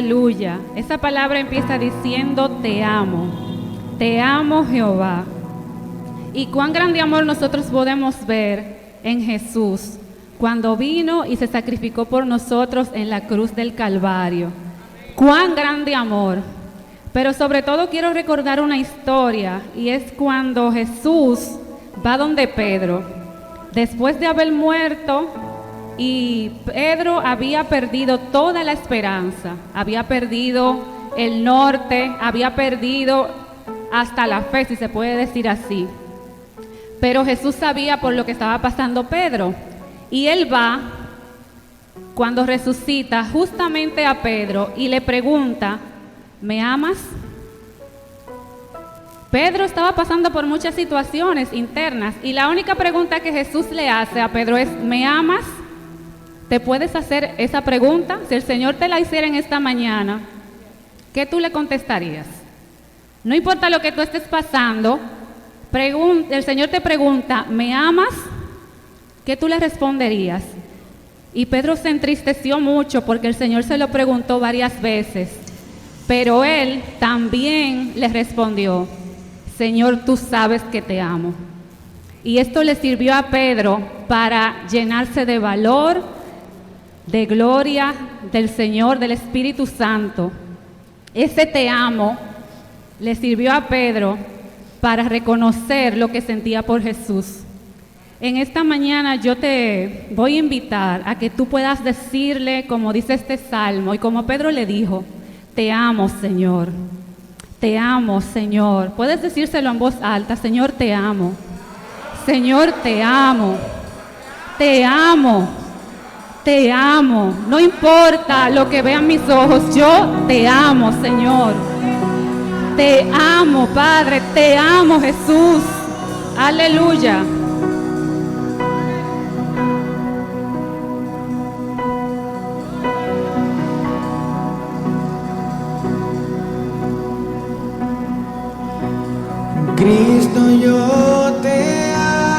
Aleluya. Esa palabra empieza diciendo te amo Jehová. Y cuán grande amor nosotros podemos ver en Jesús cuando vino y se sacrificó por nosotros en la cruz del Calvario. Cuán grande amor. Pero sobre todo quiero recordar una historia, y es cuando Jesús va donde Pedro, después de haber muerto, y Pedro había perdido toda la esperanza, había perdido el norte, había perdido hasta la fe, si se puede decir así. Pero Jesús sabía por lo que estaba pasando Pedro, y él va, cuando resucita, justamente a Pedro y le pregunta: ¿me amas? Pedro estaba pasando por muchas situaciones internas, y la única pregunta que Jesús le hace a Pedro es: ¿me amas? ¿Te puedes hacer esa pregunta? Si el Señor te la hiciera en esta mañana, ¿qué tú le contestarías? No importa lo que tú estés pasando, el Señor te pregunta: ¿me amas? ¿Qué tú le responderías? Y Pedro se entristeció mucho porque el Señor se lo preguntó varias veces, pero él también le respondió: Señor, tú sabes que te amo. Y esto le sirvió a Pedro para llenarse de valor, de gloria del Señor, del Espíritu Santo. Ese te amo le sirvió a Pedro para reconocer lo que sentía por Jesús. En esta mañana yo te voy a invitar a que tú puedas decirle, como dice este salmo, y como Pedro le dijo: te amo, Señor. Te amo, Señor. Puedes decírselo en voz alta: Señor, te amo. Señor, te amo. Te amo. Te amo. No importa lo que vean mis ojos, yo te amo, Señor. Te amo, Padre. Te amo, Jesús. Aleluya. Cristo, yo te amo.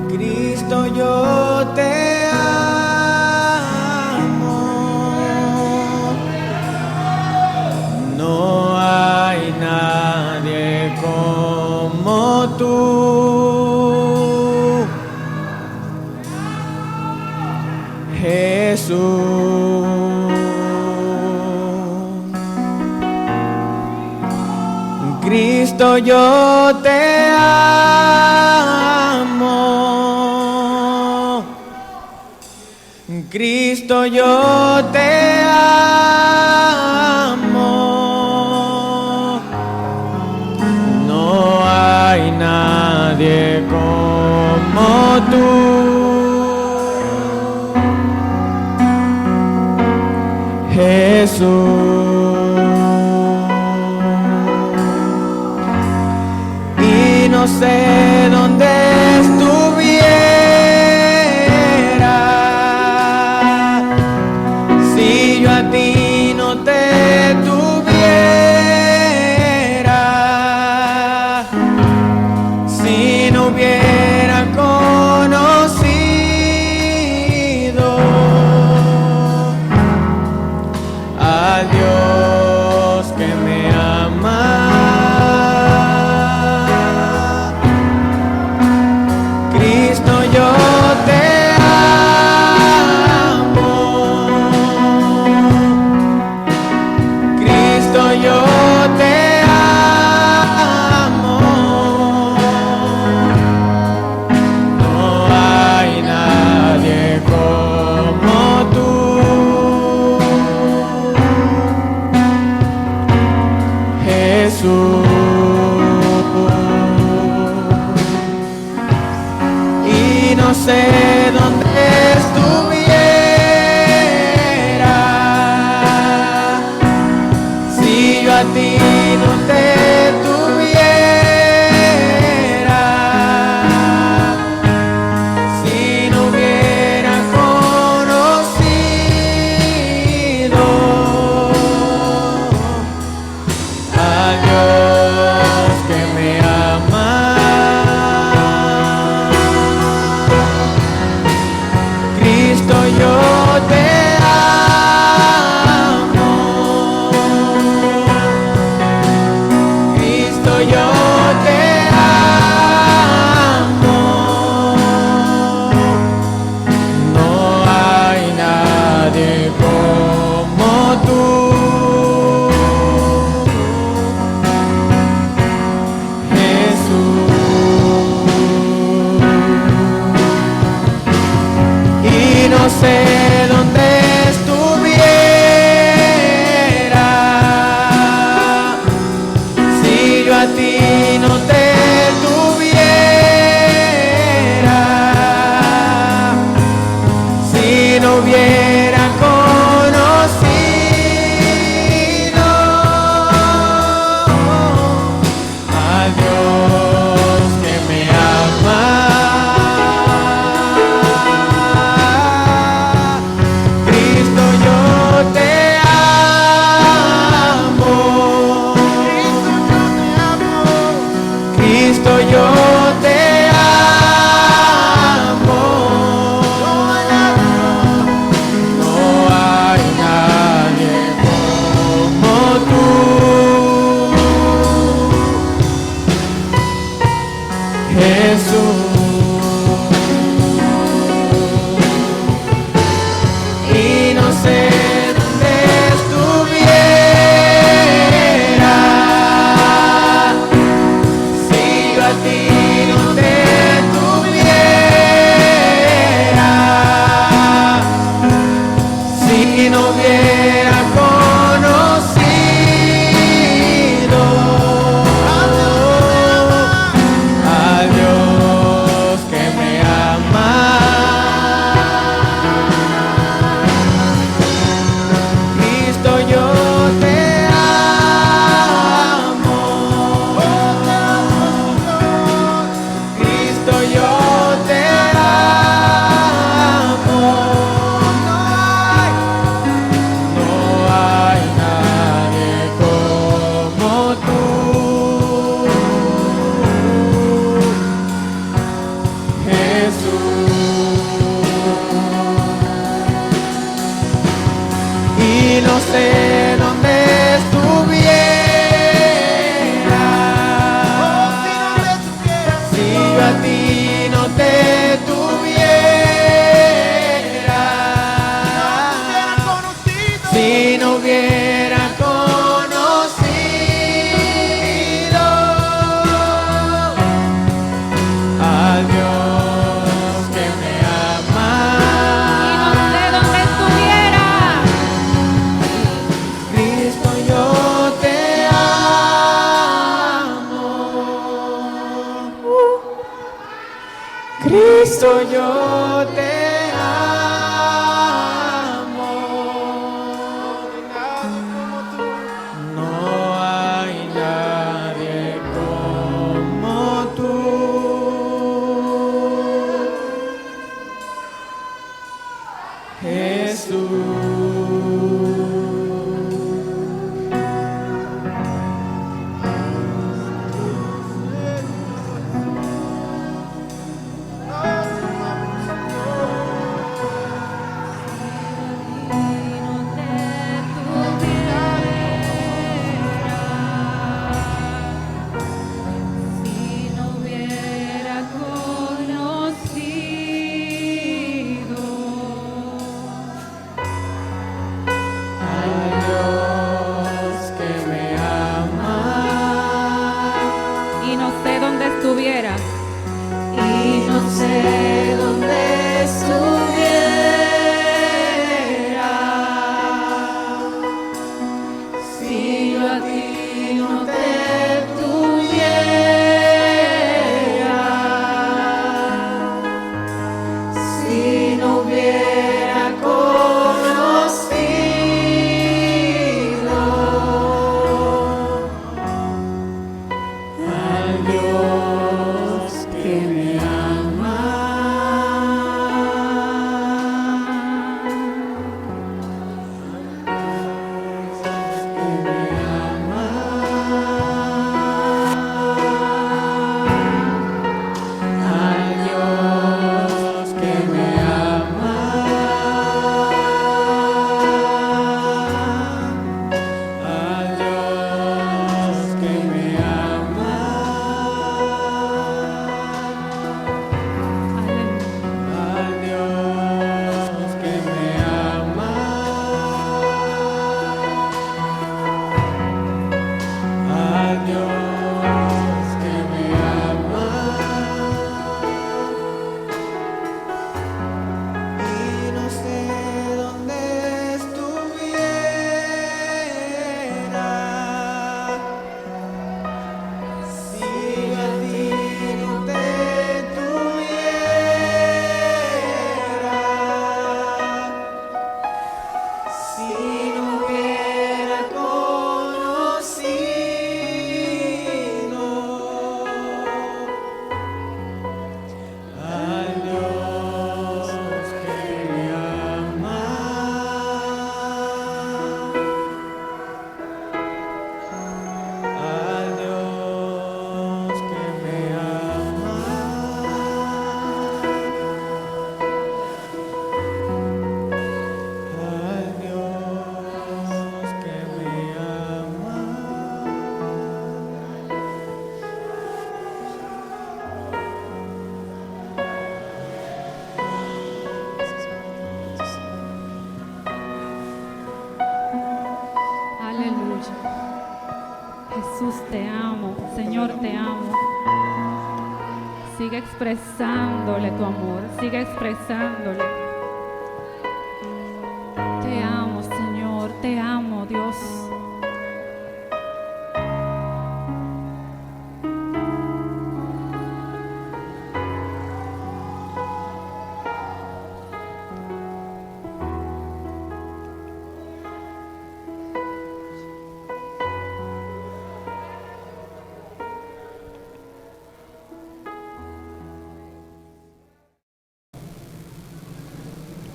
Cristo, yo te amo. No hay nadie como tú, Jesús. Cristo, yo te amo. Cristo, yo te amo. No hay nadie como tú, Jesús. No sé dónde estuviera si yo a ti no te tuviera, si no hubiera conocido a Dios que me ama. hubiera conocido a Dios que me ama, Cristo yo te amo, Cristo yo te amo, no hay nadie como tú, Jesús. Y no sé dónde estuviera si yo a ti no te tuviera, si no hubiera conocido a Dios que me ama, Cristo yo te amo, Cristo yo te amo, no hay nadie como tú, Jesús. Y no sé dónde estuviera si yo a ti no te tuviera, si no hubiera conocido a Dios que me ama, Y no sé dónde estuviera. Cristo yo te amo, Cristo yo te amo, no hay nadie como tú, Jesús. Si no hubiera conocido Jesús, te amo. Señor, te amo. Sigue expresándole tu amor. Sigue expresándole. Te amo, Señor. Te amo, Dios.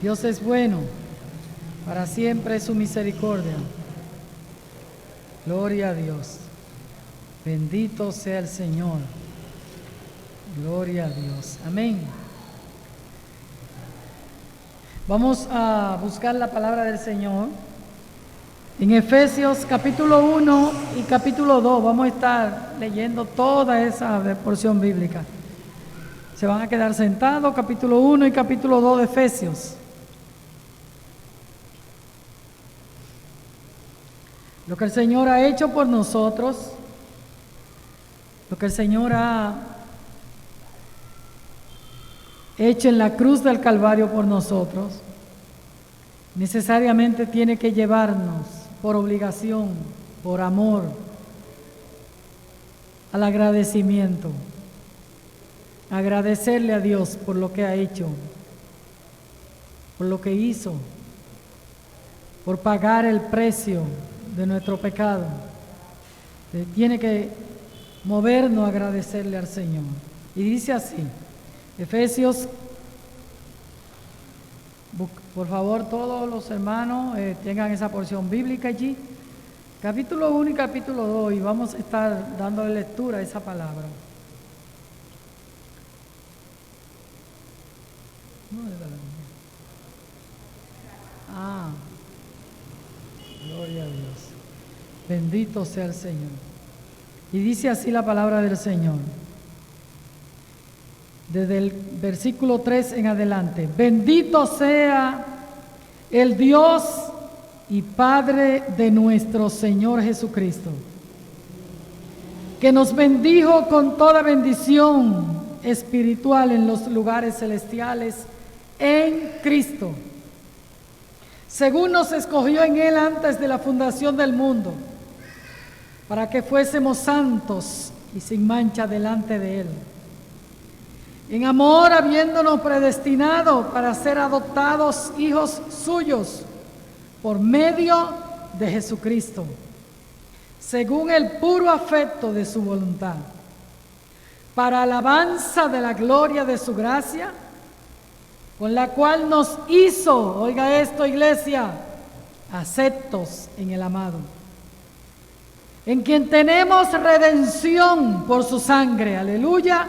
Dios es bueno, para siempre es su misericordia. Gloria a Dios. Bendito sea el Señor. Gloria a Dios. Amén. Vamos a buscar la palabra del Señor. En Efesios capítulo 1 y capítulo 2 vamos a estar leyendo toda esa porción bíblica. Se van a quedar sentados, capítulo 1 y capítulo 2 de Efesios. Lo que el Señor ha hecho por nosotros, lo que el Señor ha hecho en la cruz del Calvario por nosotros, necesariamente tiene que llevarnos por obligación, por amor, al agradecimiento. Agradecerle a Dios por lo que ha hecho, por lo que hizo, por pagar el precio de nuestro pecado. Tiene que movernos a agradecerle al Señor. Y dice así, Efesios, por favor todos los hermanos tengan esa porción bíblica allí, capítulo 1 y capítulo 2, y vamos a estar dándole lectura a esa palabra. Gloria a Dios. Bendito sea el Señor. Y dice así la palabra del Señor. Desde el versículo 3 en adelante. Bendito sea el Dios y Padre de nuestro Señor Jesucristo, que nos bendijo con toda bendición espiritual en los lugares celestiales en Cristo, según nos escogió en Él antes de la fundación del mundo, para que fuésemos santos y sin mancha delante de Él, en amor habiéndonos predestinado para ser adoptados hijos suyos por medio de Jesucristo, según el puro afecto de su voluntad, para alabanza de la gloria de su gracia, con la cual nos hizo, oiga esto, iglesia, aceptos en el amado, en quien tenemos redención por su sangre, aleluya,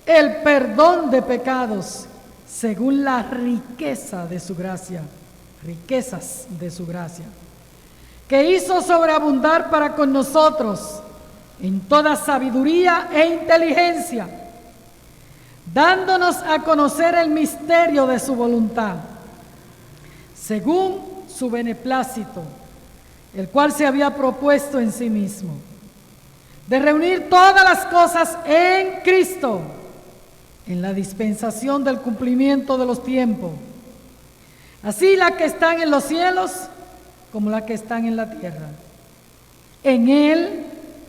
el perdón de pecados, según la riqueza de su gracia, riquezas de su gracia, que hizo sobreabundar para con nosotros en toda sabiduría e inteligencia, dándonos a conocer el misterio de su voluntad, según su beneplácito, el cual se había propuesto en sí mismo, de reunir todas las cosas en Cristo, en la dispensación del cumplimiento de los tiempos, así las que están en los cielos como las que están en la tierra. En Él,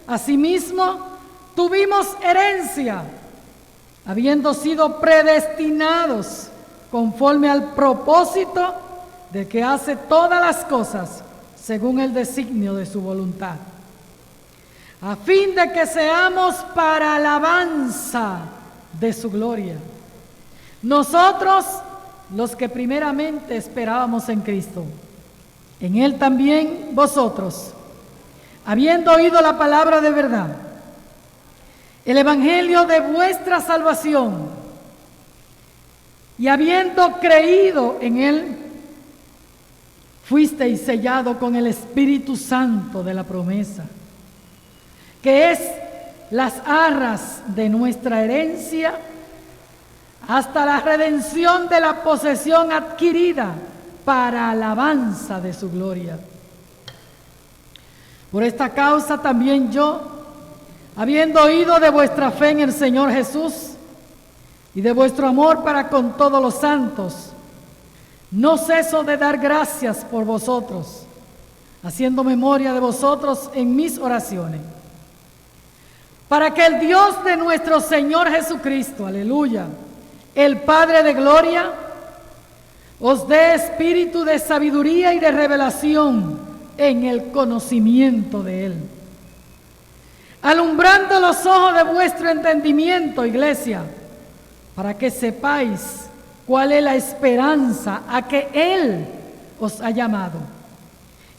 asimismo, tuvimos herencia, habiendo sido predestinados conforme al propósito de que hace todas las cosas según el designio de su voluntad, a fin de que seamos para alabanza de su gloria, nosotros los que primeramente esperábamos en Cristo. En Él también vosotros, habiendo oído la palabra de verdad, el evangelio de vuestra salvación, y habiendo creído en Él, fuisteis sellado con el Espíritu Santo de la promesa, que es las arras de nuestra herencia, hasta la redención de la posesión adquirida para alabanza de su gloria. Por esta causa también yo, habiendo oído de vuestra fe en el Señor Jesús y de vuestro amor para con todos los santos, no ceso de dar gracias por vosotros, haciendo memoria de vosotros en mis oraciones, para que el Dios de nuestro Señor Jesucristo, aleluya, el Padre de gloria, os dé espíritu de sabiduría y de revelación en el conocimiento de Él, alumbrando los ojos de vuestro entendimiento, iglesia, para que sepáis cuál es la esperanza a que Él os ha llamado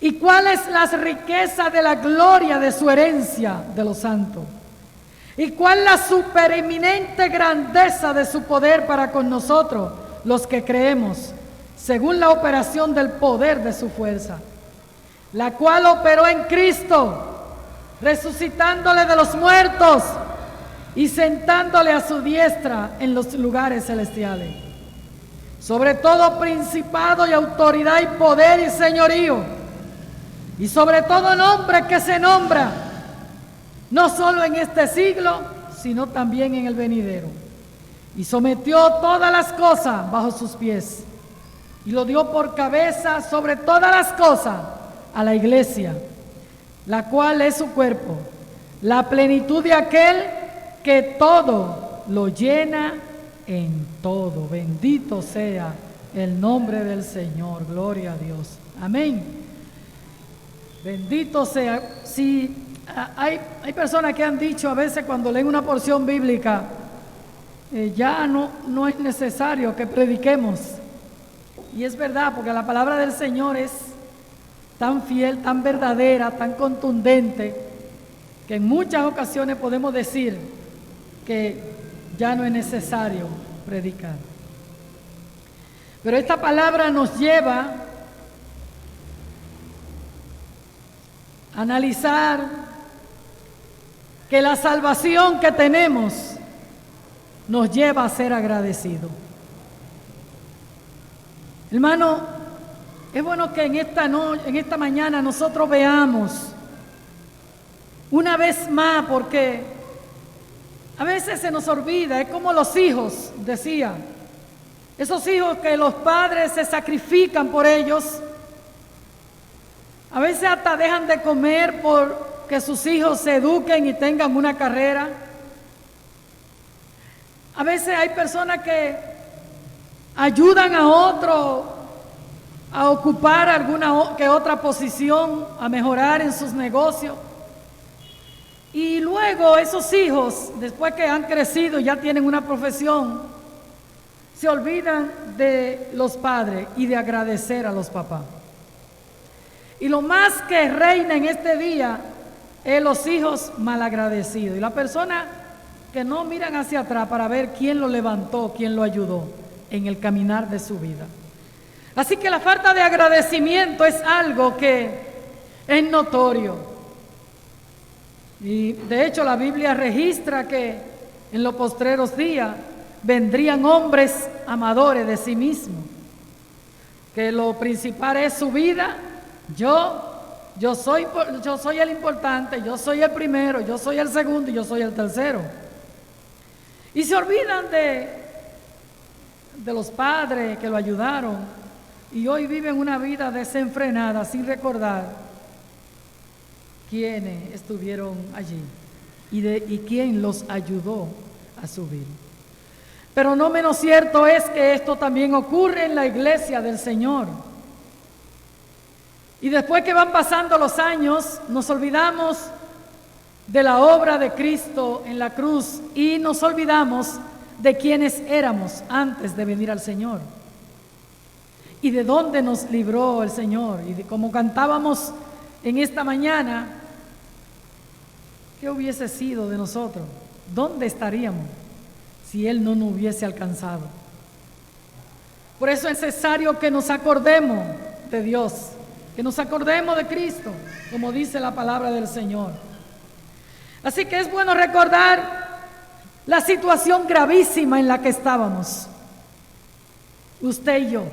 y cuál es las riquezas de la gloria de su herencia de los santos y cuál la supereminente grandeza de su poder para con nosotros, los que creemos, según la operación del poder de su fuerza, la cual operó en Cristo, resucitándole de los muertos y sentándole a su diestra en los lugares celestiales, sobre todo principado y autoridad y poder y señorío, y sobre todo nombre que se nombra, no solo en este siglo, sino también en el venidero. Y sometió todas las cosas bajo sus pies, y lo dio por cabeza sobre todas las cosas a la iglesia, la cual es su cuerpo, la plenitud de aquel que todo lo llena en todo. Bendito sea el nombre del Señor. Gloria a Dios. Amén. Bendito sea. Si hay personas que han dicho a veces cuando leen una porción bíblica, ya no es necesario que prediquemos. Y es verdad, porque la palabra del Señor es tan fiel, tan verdadera, tan contundente, que en muchas ocasiones podemos decir que ya no es necesario predicar. Pero esta palabra nos lleva a analizar que la salvación que tenemos nos lleva a ser agradecidos. Hermano, es bueno que en esta mañana nosotros veamos una vez más, porque a veces se nos olvida, es como los hijos, decía, esos hijos que los padres se sacrifican por ellos, a veces hasta dejan de comer por que sus hijos se eduquen y tengan una carrera. A veces hay personas que ayudan a otro a ocupar alguna que otra posición, a mejorar en sus negocios. Y luego esos hijos, después que han crecido y ya tienen una profesión, se olvidan de los padres y de agradecer a los papás. Y lo más que reina en este día es los hijos malagradecidos y la persona que no miran hacia atrás para ver quién lo levantó, quién lo ayudó en el caminar de su vida. Así que la falta de agradecimiento es algo que es notorio. Y de hecho la Biblia registra que en los postreros días vendrían hombres amadores de sí mismos, que lo principal es su vida. Yo soy el importante, yo soy el primero, yo soy el segundo y yo soy el tercero. Y se olvidan de los padres que lo ayudaron y hoy viven una vida desenfrenada sin recordar quiénes estuvieron allí y quién los ayudó a subir. Pero no menos cierto es que esto también ocurre en la iglesia del Señor. Y después que van pasando los años, nos olvidamos de la obra de Cristo en la cruz y nos olvidamos de quiénes éramos antes de venir al Señor y de dónde nos libró el Señor. Y de como cantábamos en esta mañana, ¿qué hubiese sido de nosotros? ¿Dónde estaríamos si Él no nos hubiese alcanzado? Por eso es necesario que nos acordemos de Dios, que nos acordemos de Cristo, como dice la palabra del Señor. Así que es bueno recordar la situación gravísima en la que estábamos, usted y yo,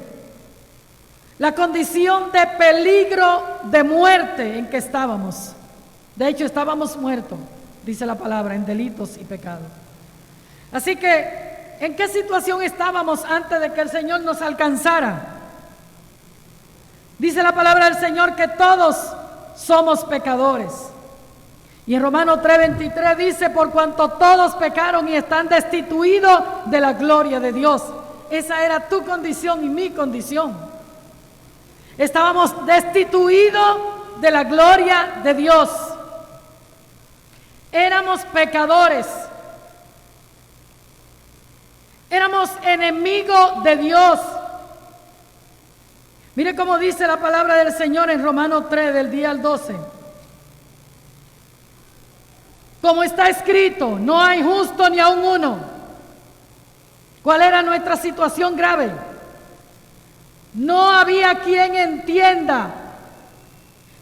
la condición de peligro de muerte en que estábamos. De hecho, estábamos muertos, dice la palabra, en delitos y pecados. Así que, ¿en qué situación estábamos antes de que el Señor nos alcanzara? Dice la palabra del Señor que todos somos pecadores. Y en Romanos 3:23 dice, por cuanto todos pecaron y están destituidos de la gloria de Dios. Esa era tu condición y mi condición. Estábamos destituidos de la gloria de Dios. Éramos pecadores. Éramos enemigos de Dios. Mire cómo dice la palabra del Señor en Romanos 3, del 10 al 12. Como está escrito, no hay justo ni aun uno. ¿Cuál era nuestra situación grave? No había quien entienda.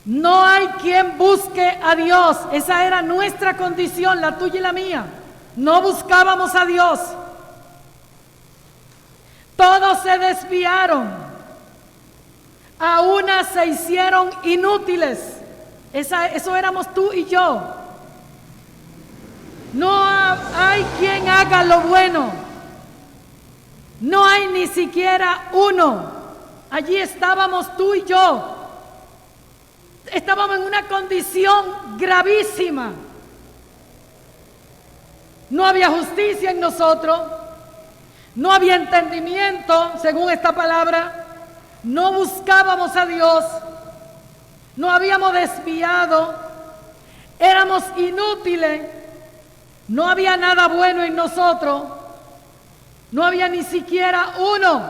No hay quien busque a Dios. Esa era nuestra condición, la tuya y la mía. No buscábamos a Dios. Todos se desviaron. A unas se hicieron inútiles. Eso éramos tú y yo. No hay quien haga lo bueno. No hay ni siquiera uno. Allí estábamos tú y yo. Estábamos en una condición gravísima. No había justicia en nosotros. No había entendimiento, según esta palabra. No buscábamos a Dios. No habíamos desviado. Éramos inútiles. No había nada bueno en nosotros. No había ni siquiera uno.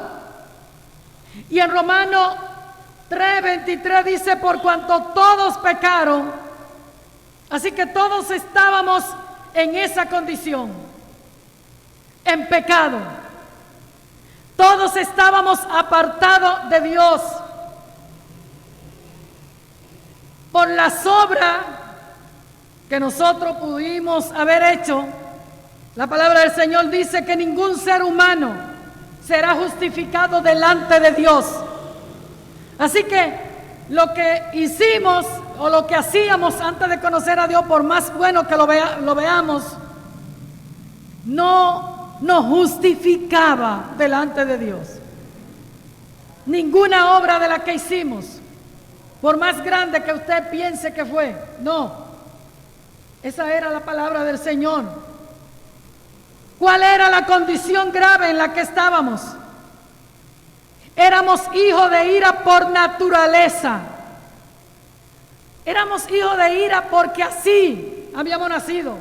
Y en Romanos 3:23 dice, por cuanto todos pecaron. Así que todos estábamos en esa condición, en pecado. Todos estábamos apartados de Dios. Por las obras que nosotros pudimos haber hecho, la palabra del Señor dice que ningún ser humano será justificado delante de Dios. Así que lo que hicimos o lo que hacíamos antes de conocer a Dios, por más bueno que lo veamos, no nos justificaba delante de Dios. Ninguna obra de la que hicimos, por más grande que usted piense que fue, no. Esa era la palabra del Señor. ¿Cuál era la condición grave en la que estábamos? Éramos hijos de ira por naturaleza. Éramos hijos de ira porque así habíamos nacido.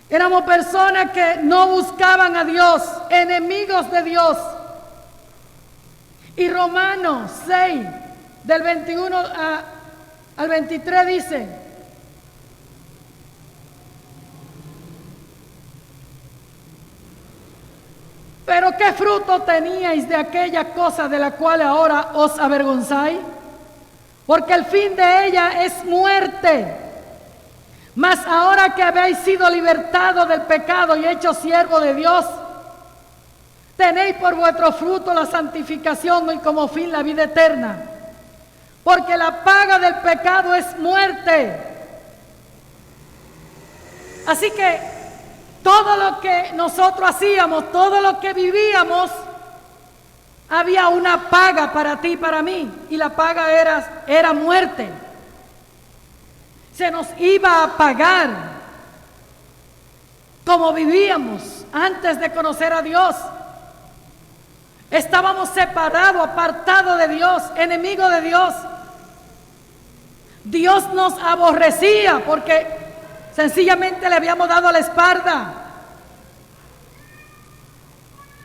Éramos personas que no buscaban a Dios, enemigos de Dios. Y Romanos 6, del 21 al 23 dice: ¿pero qué fruto teníais de aquella cosa de la cual ahora os avergonzáis? Porque el fin de ella es muerte. Mas ahora que habéis sido libertados del pecado y hechos siervos de Dios, tenéis por vuestro fruto la santificación y como fin la vida eterna. Porque la paga del pecado es muerte. Así que todo lo que nosotros hacíamos, todo lo que vivíamos, había una paga para ti y para mí. Y la paga era muerte. Se nos iba a pagar como vivíamos antes de conocer a Dios. Estábamos separados, apartados de Dios, enemigos de Dios. Dios nos aborrecía porque sencillamente le habíamos dado la espalda.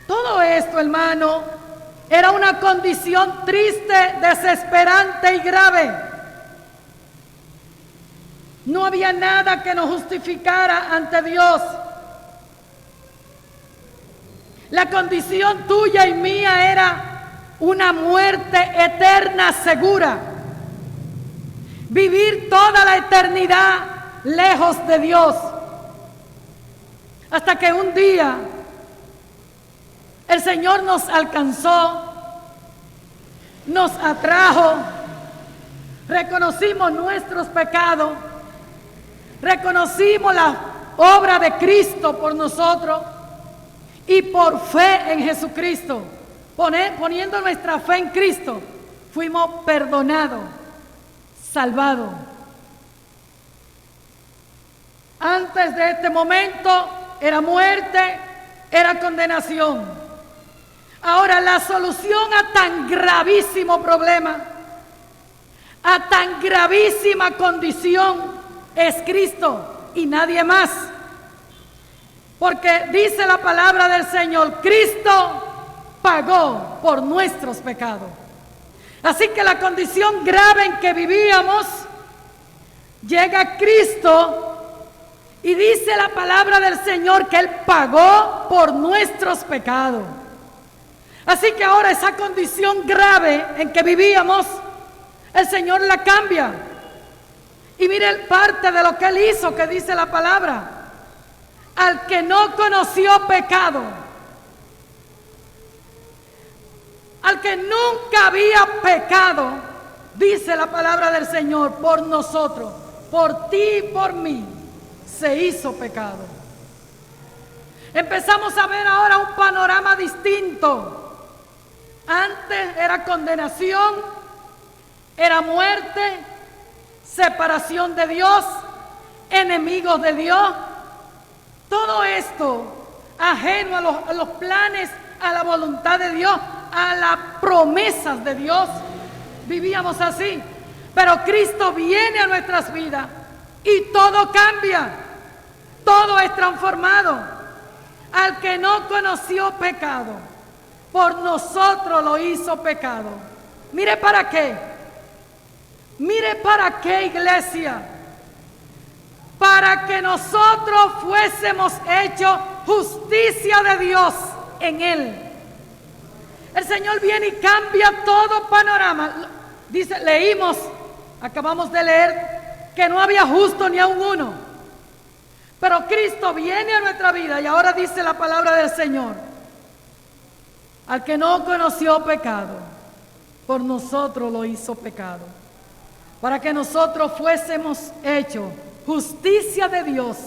Todo esto, hermano, era una condición triste, desesperante y grave. No había nada que nos justificara ante Dios. La condición tuya y mía era una muerte eterna segura. Vivir toda la eternidad lejos de Dios. Hasta que un día el Señor nos alcanzó, nos atrajo, reconocimos nuestros pecados, reconocimos la obra de Cristo por nosotros y por fe en Jesucristo, poniendo nuestra fe en Cristo, fuimos perdonados, salvados. Antes de este momento era muerte, era condenación. Ahora la solución a tan gravísimo problema, a tan gravísima condición, es Cristo y nadie más. Porque dice la palabra del Señor, Cristo pagó por nuestros pecados. Así que la condición grave en que vivíamos, llega Cristo y dice la palabra del Señor que Él pagó por nuestros pecados. Así que ahora esa condición grave en que vivíamos, el Señor la cambia. Y mire parte de lo que Él hizo, que dice la palabra. Al que no conoció pecado, al que nunca había pecado, dice la palabra del Señor, por nosotros, por ti y por mí, se hizo pecado. Empezamos a ver ahora un panorama distinto. Antes era condenación, era muerte, separación de Dios, enemigos de Dios. Todo esto ajeno a los planes, a la voluntad de Dios, a las promesas de Dios. Vivíamos así. Pero Cristo viene a nuestras vidas y todo cambia. Todo es transformado. Al que no conoció pecado, por nosotros lo hizo pecado. Mire para qué. Mire para qué, iglesia. Para que nosotros fuésemos hechos justicia de Dios en Él. El Señor viene y cambia todo panorama. Dice, acabamos de leer que no había justo ni aun uno. Pero Cristo viene a nuestra vida y ahora dice la palabra del Señor. Al que no conoció pecado, por nosotros lo hizo pecado. Para que nosotros fuésemos hechos justicia de Dios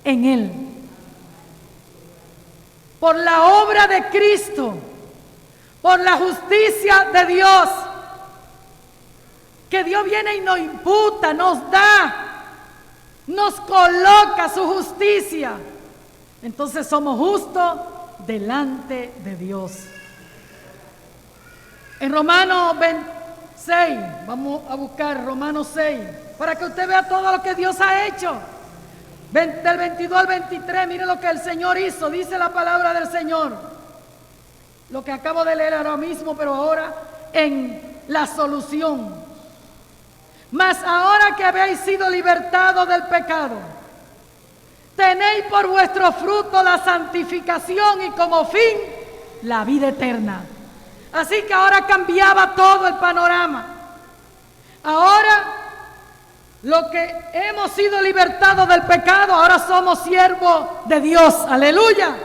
en Él. Por la obra de Cristo, por la justicia de Dios, que Dios viene y nos imputa, nos da, nos coloca su justicia. Entonces somos justos delante de Dios. En Romanos 6, vamos a buscar Romanos 6, para que usted vea todo lo que Dios ha hecho. Del 22 al 23, mire lo que el Señor hizo, dice la palabra del Señor. Lo que acabo de leer ahora mismo, pero ahora en la solución. Mas ahora que habéis sido libertados del pecado, tenéis por vuestro fruto la santificación y como fin la vida eterna. Así que ahora cambiaba todo el panorama. Ahora, lo que hemos sido libertados del pecado, ahora somos siervos de Dios. Aleluya.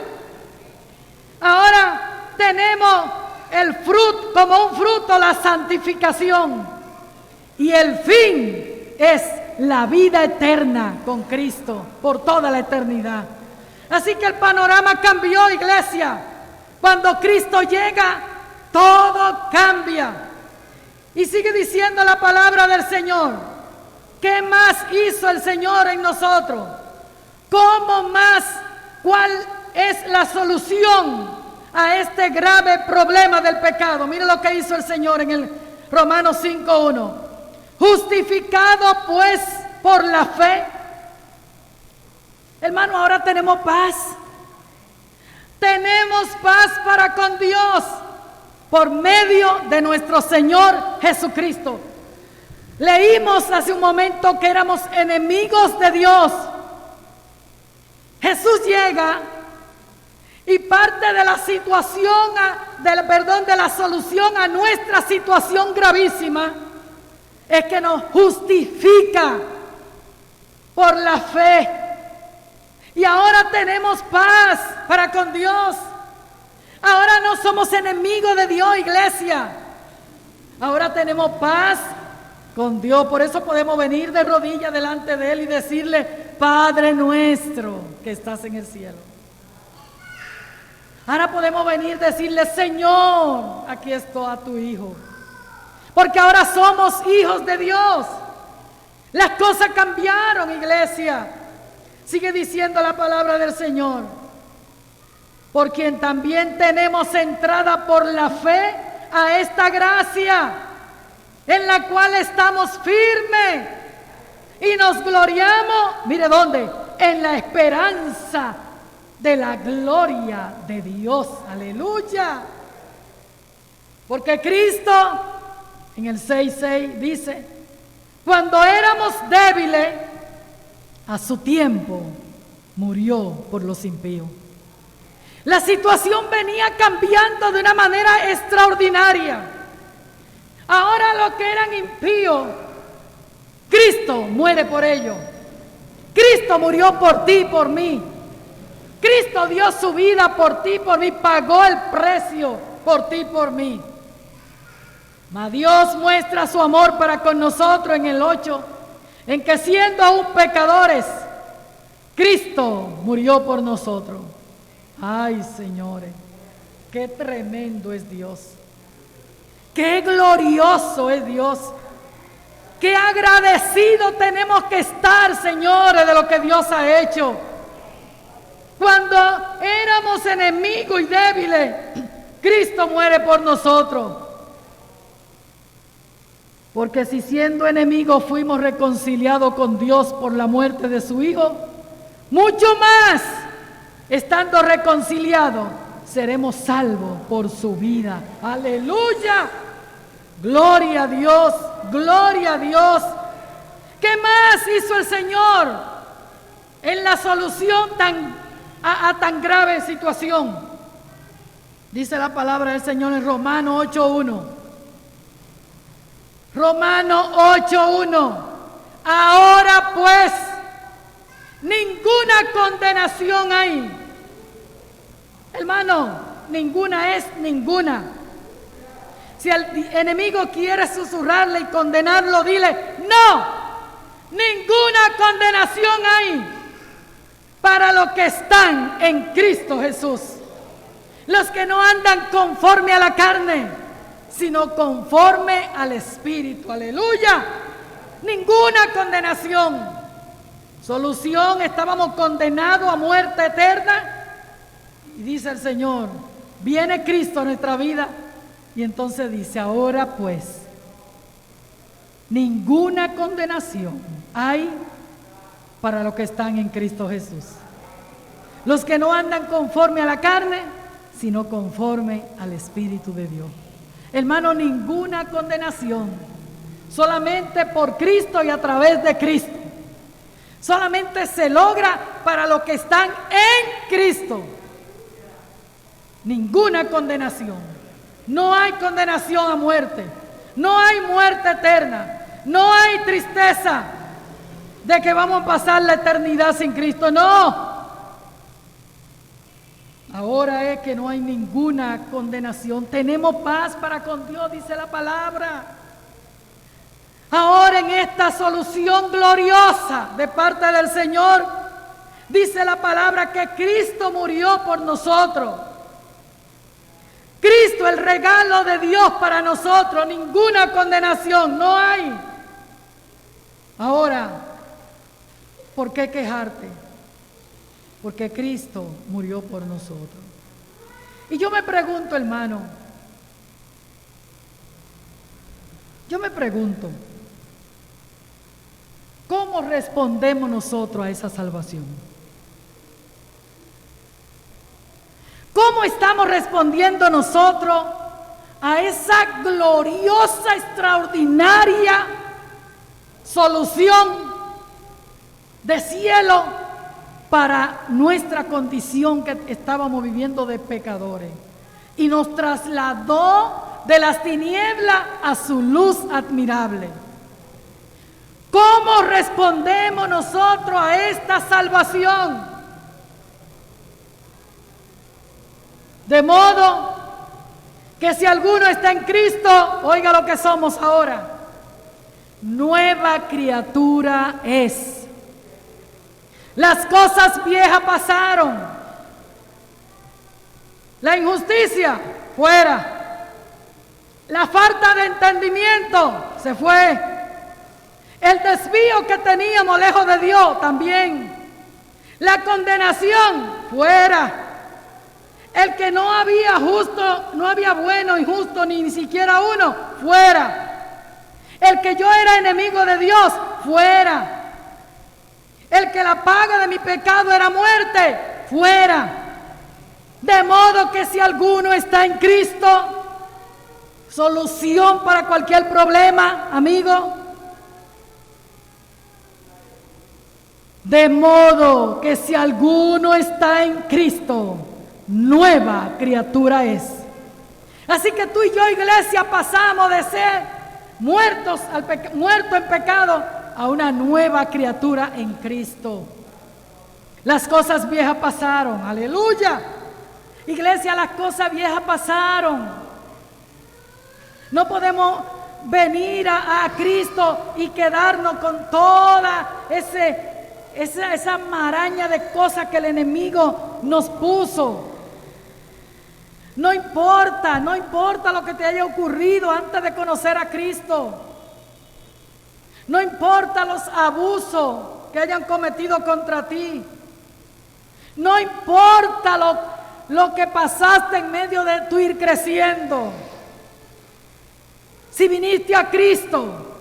Ahora tenemos el fruto, como un fruto, la santificación. Y el fin es la vida eterna con Cristo por toda la eternidad. Así que el panorama cambió, iglesia. Cuando Cristo llega, todo cambia. Y sigue diciendo la palabra del Señor. ¿Qué más hizo el Señor en nosotros? ¿Cómo más? ¿Cuál es la solución a este grave problema del pecado? Mire lo que hizo el Señor en el Romanos 5:1. Justificado pues por la fe. Hermano, ahora tenemos paz. Tenemos paz para con Dios por medio de nuestro Señor Jesucristo. Leímos hace un momento que éramos enemigos de Dios. Jesús llega y parte de la situación, de la solución a nuestra situación gravísima es que nos justifica por la fe. Y ahora tenemos paz para con Dios. Ahora no somos enemigos de Dios, iglesia. Ahora tenemos paz con Dios. Por eso podemos venir de rodillas delante de Él y decirle: Padre nuestro que estás en el cielo. Ahora podemos venir y decirle: Señor, aquí está tu Hijo. Porque ahora somos hijos de Dios. Las cosas cambiaron, iglesia. Sigue diciendo la palabra del Señor: por quien también tenemos entrada por la fe a esta gracia, en la cual estamos firmes y nos gloriamos, mire dónde, en la esperanza de la gloria de Dios. Aleluya. Porque Cristo, en el 6:6 dice: cuando éramos débiles, a su tiempo murió por los impíos. La situación venía cambiando de una manera extraordinaria. Ahora los que eran impíos, Cristo muere por ellos. Cristo murió por ti y por mí. Cristo dio su vida por ti y por mí, pagó el precio por ti y por mí. Mas Dios muestra su amor para con nosotros en el 8, en que siendo aún pecadores, Cristo murió por nosotros. Ay, señores, qué tremendo es Dios. Qué glorioso es Dios. Qué agradecidos tenemos que estar, señores, de lo que Dios ha hecho. Cuando éramos enemigos y débiles, Cristo muere por nosotros. Porque si siendo enemigos fuimos reconciliados con Dios por la muerte de su Hijo, mucho más, estando reconciliados, seremos salvos por su vida. ¡Aleluya! ¡Gloria a Dios! ¡Gloria a Dios! ¿Qué más hizo el Señor en la solución a tan grave situación? Dice la palabra del Señor en Romanos 8:1. Romanos 8:1. Ahora pues, ninguna condenación hay. Hermano, ninguna es ninguna. Si el enemigo quiere susurrarle y condenarlo, dile: no, ninguna condenación hay para los que están en Cristo Jesús. Los que no andan conforme a la carne, sino conforme al Espíritu. Aleluya. Ninguna condenación. Solución: estábamos condenados a muerte eterna. Y dice el Señor, viene Cristo a nuestra vida. Y entonces dice: ahora pues, ninguna condenación hay para los que están en Cristo Jesús. Los que no andan conforme a la carne, sino conforme al Espíritu de Dios. Hermano, ninguna condenación. Solamente por Cristo y a través de Cristo. Solamente se logra para los que están en Cristo. Ninguna condenación. No hay condenación a muerte. No hay muerte eterna. No hay tristeza de que vamos a pasar la eternidad sin Cristo. No. Ahora es que no hay ninguna condenación. Tenemos paz para con Dios, dice la palabra. Ahora en esta solución gloriosa de parte del Señor, dice la palabra que Cristo murió por nosotros. Cristo, el regalo de Dios para nosotros. Ninguna condenación, no hay. Ahora, ¿por qué quejarte? Porque Cristo murió por nosotros. Y yo me pregunto, hermano, ¿cómo respondemos nosotros a esa salvación? ¿Cómo estamos respondiendo nosotros a esa gloriosa, extraordinaria solución de cielo para nuestra condición que estábamos viviendo de pecadores? Y nos trasladó de las tinieblas a su luz admirable. ¿Cómo respondemos nosotros a esta salvación? De modo que si alguno está en Cristo, oiga lo que somos ahora. nueva criatura es. Las cosas viejas pasaron. La injusticia, fuera. La falta de entendimiento, se fue. El desvío que teníamos lejos de Dios, también. La condenación, fuera. El que no había justo, no había bueno y justo, ni siquiera uno, fuera. El que yo era enemigo de Dios, fuera. El que la paga de mi pecado era muerte, fuera. De modo que si alguno está en Cristo, solución para cualquier problema, amigo. De modo que si alguno está en Cristo, nueva criatura es. Así que tú y yo, iglesia, pasamos de ser muertos en pecado a una nueva criatura en Cristo. Las cosas viejas pasaron, aleluya. Iglesia, las cosas viejas pasaron. No podemos venir a Cristo y quedarnos con toda esa maraña de cosas que el enemigo nos puso. No importa lo que te haya ocurrido antes de conocer a Cristo. No importa los abusos que hayan cometido contra ti. No importa lo que pasaste en medio de tu ir creciendo. Si viniste a Cristo,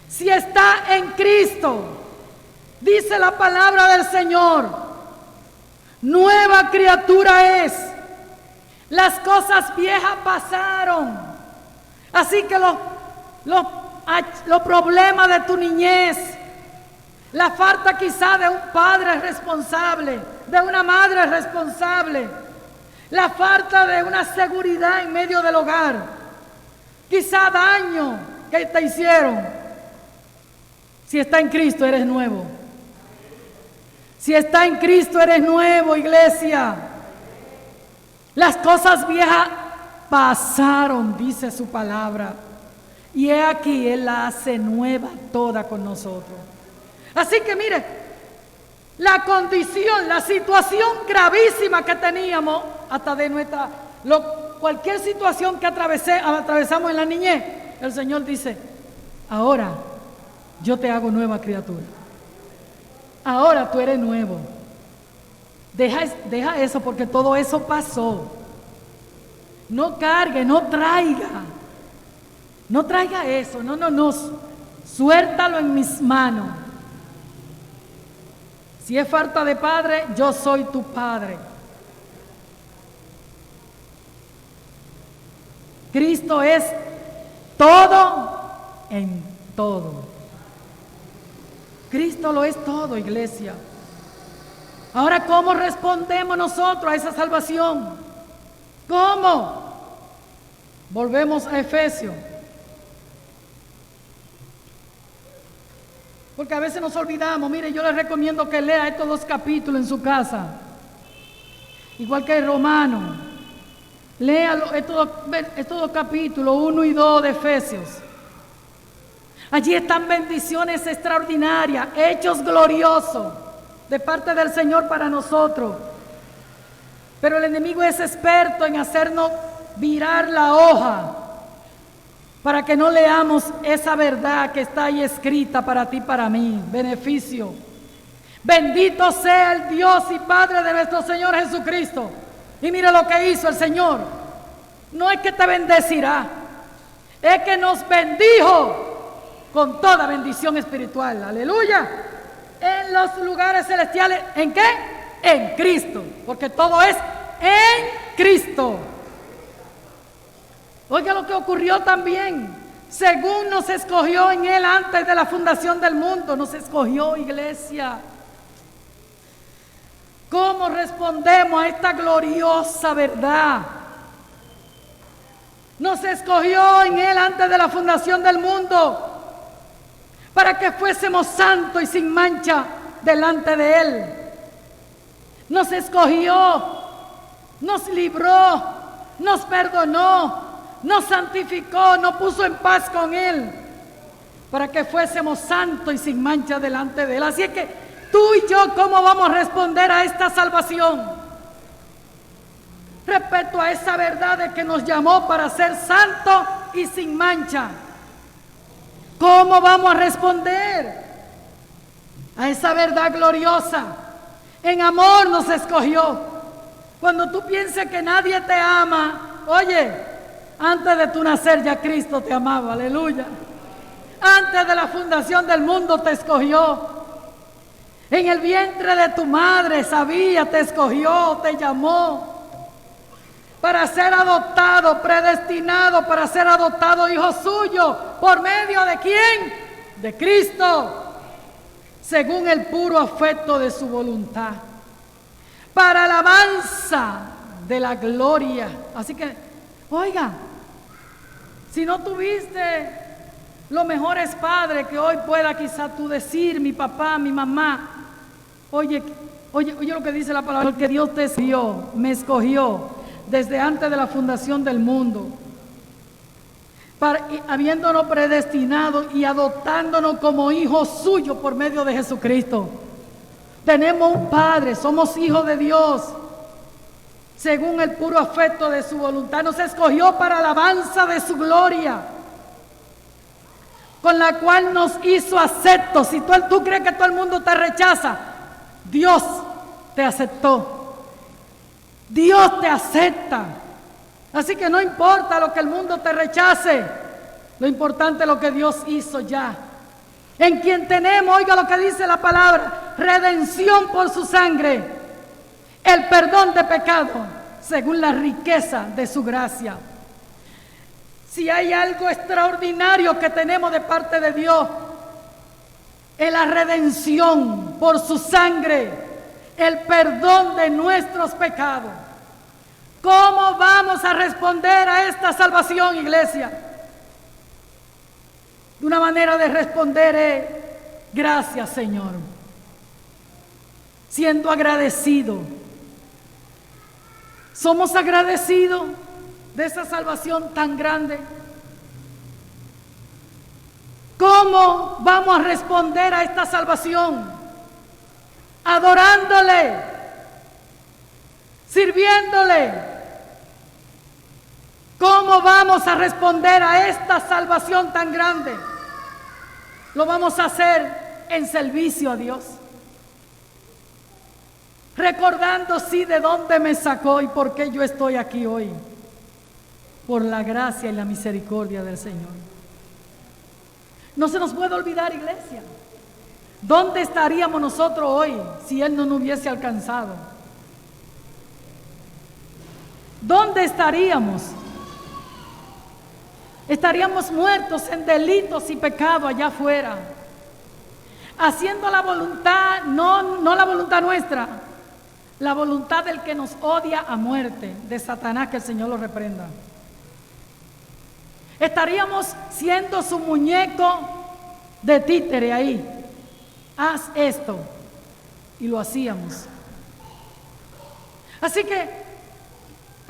si está en Cristo, dice la palabra del Señor, nueva criatura es. Las cosas viejas pasaron. Así que los problemas de tu niñez, la falta quizá de un padre responsable, de una madre responsable, la falta de una seguridad en medio del hogar, quizá daño que te hicieron. Si está en Cristo, eres nuevo. Si está en Cristo, eres nuevo, iglesia. Las cosas viejas pasaron, dice su palabra. Y he aquí, Él la hace nueva toda con nosotros. Así que mire, la condición, la situación gravísima que teníamos, hasta de cualquier situación que atravesamos en la niñez, el Señor dice, ahora yo te hago nueva criatura. Ahora tú eres nuevo. Deja eso, porque todo eso pasó. No cargue, no traiga. No traiga eso, no. Suéltalo en mis manos. Si es falta de padre, yo soy tu padre. Cristo es todo en todo. Cristo lo es todo, iglesia. Ahora, ¿cómo respondemos nosotros a esa salvación? ¿Cómo? Volvemos a Efesios. Porque a veces nos olvidamos. Mire, yo les recomiendo que lea estos 2 capítulos en su casa. Igual que el Romano. Léalo, estos 2 capítulos, 1 y 2 de Efesios. Allí están bendiciones extraordinarias, hechos gloriosos de parte del Señor para nosotros. Pero el enemigo es experto en hacernos virar la hoja para que no leamos esa verdad que está ahí escrita para ti y para mí. Beneficio. Bendito sea el Dios y Padre de nuestro Señor Jesucristo. Y mira lo que hizo el Señor. No es que te bendecirá, es que nos bendijo con toda bendición espiritual. Aleluya. En los lugares celestiales. ¿En qué? En Cristo. Porque todo es en Cristo. Oiga lo que ocurrió también. Según nos escogió en Él antes de la fundación del mundo. Nos escogió, iglesia. ¿Cómo respondemos a esta gloriosa verdad? Nos escogió en Él antes de la fundación del mundo, para que fuésemos santos y sin mancha delante de Él. Nos escogió, nos libró, nos perdonó, nos santificó, nos puso en paz con Él. para que fuésemos santos y sin mancha delante de Él. Así es que tú y yo, ¿cómo vamos a responder a esta salvación? Respecto a esa verdad de que nos llamó para ser santos y sin mancha. ¿Cómo vamos a responder a esa verdad gloriosa? En amor nos escogió. Cuando tú pienses que nadie te ama, oye, antes de tu nacer ya Cristo te amaba, aleluya. Antes de la fundación del mundo te escogió. En el vientre de tu madre sabía, te escogió, te llamó para ser adoptado, predestinado para ser adoptado hijo suyo. ¿Por medio de quién? De Cristo, según el puro afecto de su voluntad, para alabanza de la gloria. Así que, oiga, si no tuviste los mejores padres que hoy pueda quizás tú decir, mi papá, mi mamá, oye lo que dice la palabra, que Dios te escogió, me escogió desde antes de la fundación del mundo, habiéndonos predestinado y adoptándonos como hijos suyos por medio de Jesucristo. Tenemos un Padre, somos hijos de Dios, según el puro afecto de su voluntad. Nos escogió para alabanza de su gloria, con la cual nos hizo aceptos. Si tú crees que todo el mundo te rechaza, Dios te aceptó. Dios te acepta. Así que no importa lo que el mundo te rechace, lo importante es lo que Dios hizo ya. En quien tenemos, oiga lo que dice la palabra, redención por su sangre, el perdón de pecado, según la riqueza de su gracia. Si hay algo extraordinario que tenemos de parte de Dios, es la redención por su sangre, el perdón de nuestros pecados. ¿Cómo vamos a responder a esta salvación, iglesia? De una manera de responder es, gracias, Señor. Siendo agradecido. ¿Somos agradecidos de esa salvación tan grande? ¿Cómo vamos a responder a esta salvación? Adorándole, sirviéndole. ¿Cómo vamos a responder a esta salvación tan grande? Lo vamos a hacer en servicio a Dios, recordando sí de dónde me sacó y por qué yo estoy aquí hoy, por la gracia y la misericordia del Señor. No se nos puede olvidar, iglesia, ¿dónde estaríamos nosotros hoy si Él no nos hubiese alcanzado? ¿Dónde estaríamos? Estaríamos muertos en delitos y pecados allá afuera, haciendo la voluntad, no la voluntad nuestra, la voluntad del que nos odia a muerte, de Satanás, que el Señor lo reprenda. Estaríamos siendo su muñeco de títere ahí. Haz esto, y lo hacíamos. Así que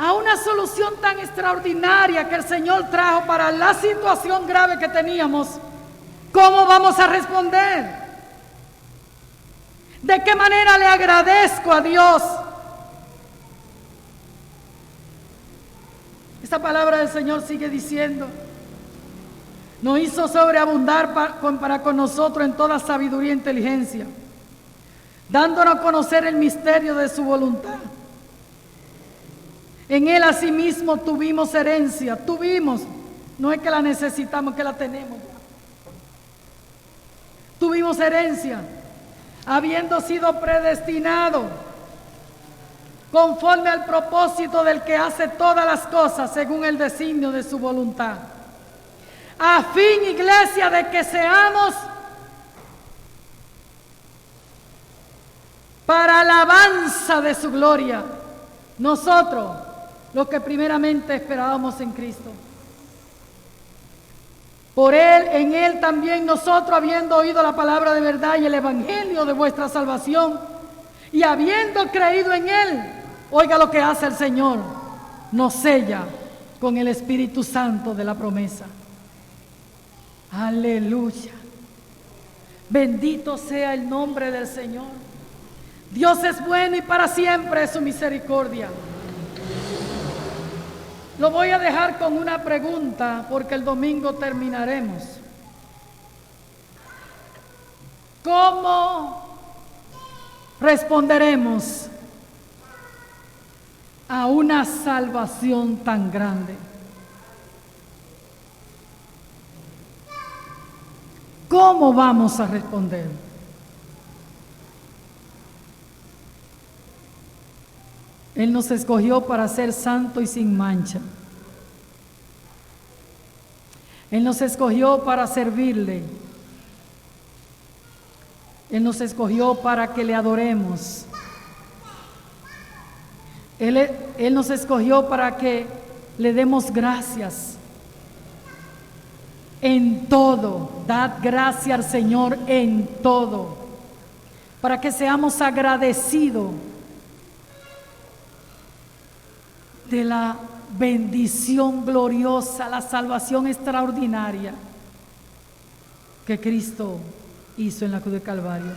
a una solución tan extraordinaria que el Señor trajo para la situación grave que teníamos, ¿cómo vamos a responder? ¿De qué manera le agradezco a Dios? Esta palabra del Señor sigue diciendo, nos hizo sobreabundar para con nosotros en toda sabiduría e inteligencia, dándonos a conocer el misterio de su voluntad. En Él asimismo tuvimos herencia. Tuvimos, no es que la necesitamos, que la tenemos. Tuvimos herencia, habiendo sido predestinado conforme al propósito del que hace todas las cosas según el designio de su voluntad. A fin, iglesia, de que seamos para alabanza de su gloria. Nosotros, los que primeramente esperábamos en Cristo. Por Él, en Él también nosotros, habiendo oído la palabra de verdad y el evangelio de vuestra salvación, y habiendo creído en Él, oiga lo que hace el Señor, nos sella con el Espíritu Santo de la promesa. Aleluya. Bendito sea el nombre del Señor. Dios es bueno y para siempre es su misericordia. Lo voy a dejar con una pregunta porque el domingo terminaremos. ¿Cómo responderemos a una salvación tan grande? ¿Cómo vamos a responder? Él nos escogió para ser santo y sin mancha. Él nos escogió para servirle. Él nos escogió para que le adoremos. Él nos escogió para que le demos gracias. En todo, dad gracias al Señor en todo, para que seamos agradecidos de la bendición gloriosa, la salvación extraordinaria que Cristo hizo en la cruz de Calvario.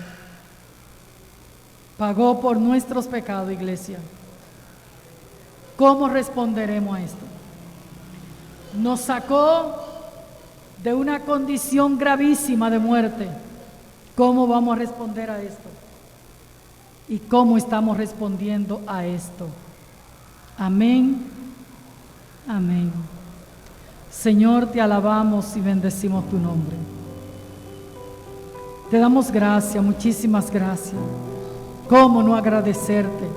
Pagó por nuestros pecados, iglesia. ¿Cómo responderemos a esto? Nos sacó de una condición gravísima de muerte. ¿Cómo vamos a responder a esto? ¿Y cómo estamos respondiendo a esto? Amén. Amén. Señor, te alabamos y bendecimos tu nombre. Te damos gracias, muchísimas gracias. ¿Cómo no agradecerte?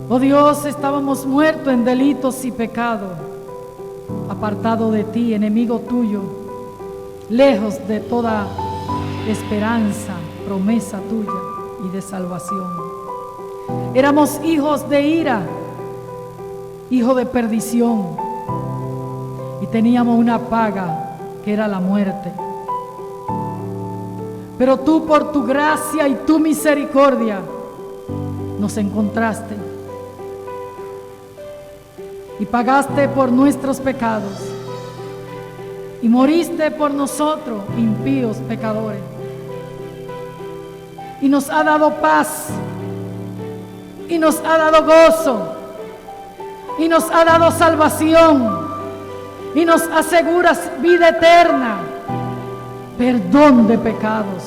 Oh Dios, estábamos muertos en delitos y pecados, apartado de ti, enemigo tuyo, lejos de toda esperanza, promesa tuya y de salvación. Éramos hijos de ira, hijos de perdición, y teníamos una paga que era la muerte. Pero tú, por tu gracia y tu misericordia, nos encontraste y pagaste por nuestros pecados y moriste por nosotros, impíos pecadores, y nos ha dado paz y nos ha dado gozo y nos ha dado salvación y nos aseguras vida eterna, perdón de pecados.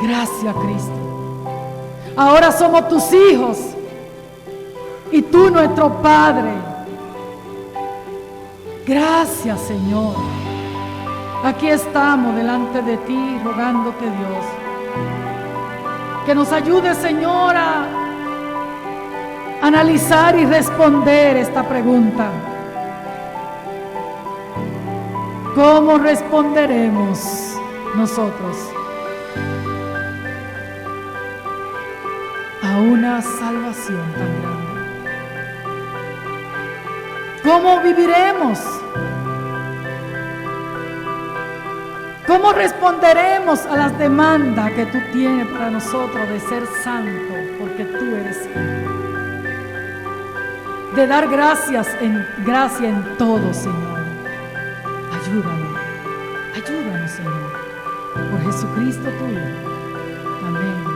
Gracias, Cristo. Ahora somos tus hijos y tú nuestro Padre. Gracias, Señor. Aquí estamos delante de ti rogándote, Dios, que nos ayude, Señor, a analizar y responder esta pregunta. ¿Cómo responderemos nosotros a una salvación tan grande? ¿Cómo viviremos? ¿Cómo responderemos a las demandas que tú tienes para nosotros de ser santo, porque tú eres santo? De dar gracia en todo, Señor. Ayúdanos, Señor, por Jesucristo tu Hijo. Amén.